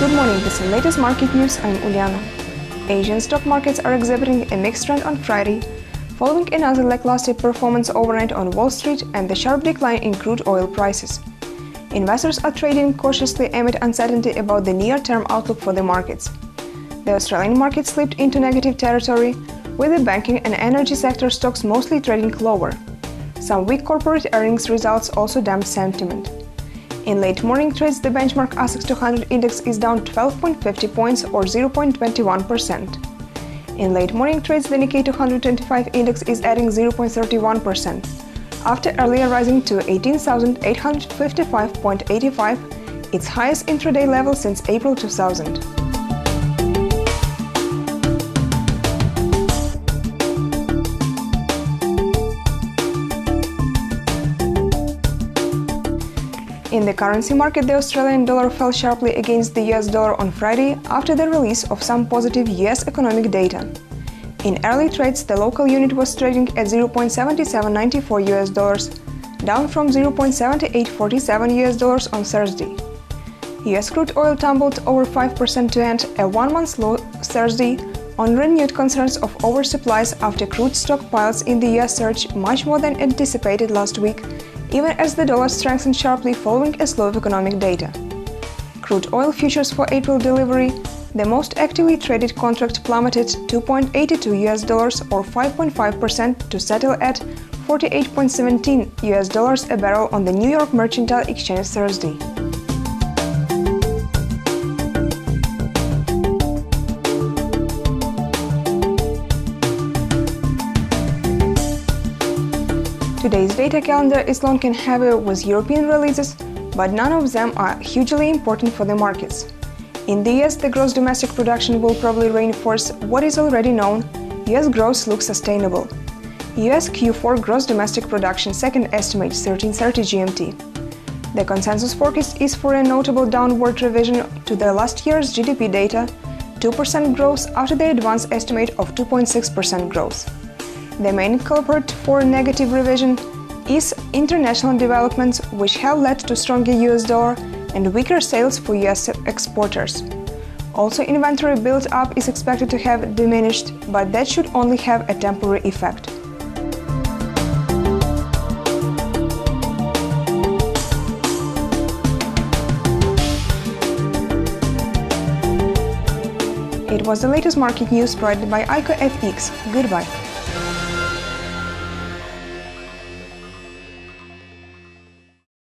Good morning, this is the latest market news. I'm Uliana. Asian stock markets are exhibiting a mixed trend on Friday, following another lackluster performance overnight on Wall Street and the sharp decline in crude oil prices. Investors are trading cautiously amid uncertainty about the near-term outlook for the markets. The Australian market slipped into negative territory, with the banking and energy sector stocks mostly trading lower. Some weak corporate earnings results also damped sentiment. In late morning trades, the benchmark ASX 200 index is down 12.50 points or 0.21%. In late morning trades, the Nikkei 225 index is adding 0.31%, after earlier rising to 18,855.85, its highest intraday level since April 2000. In the currency market, the Australian dollar fell sharply against the US dollar on Friday after the release of some positive US economic data. In early trades, the local unit was trading at 0.7794 US dollars, down from 0.7847 US dollars on Thursday. US crude oil tumbled over 5% to end a one-month low Thursday on renewed concerns of oversupplies after crude stockpiles in the US surged much more than anticipated last week, even as the dollar strengthened sharply following a slow of economic data. Crude oil futures for April delivery, the most actively traded contract plummeted 2.82 US dollars or 5.5% to settle at 48.17 US dollars a barrel on the New York Mercantile Exchange Thursday. Today's data calendar is long and heavy with European releases, but none of them are hugely important for the markets. In the US, the gross domestic production will probably reinforce what is already known. US growth looks sustainable. US Q4 gross domestic production second estimate 1330 GMT. The consensus forecast is for a notable downward revision to the last year's GDP data, 2% growth after the advanced estimate of 2.6% growth. The main culprit for negative revision is international developments, which have led to stronger US dollar and weaker sales for US exporters. Also, inventory build-up is expected to have diminished, but that should only have a temporary effect. It was the latest market news provided by ICO FX. Goodbye.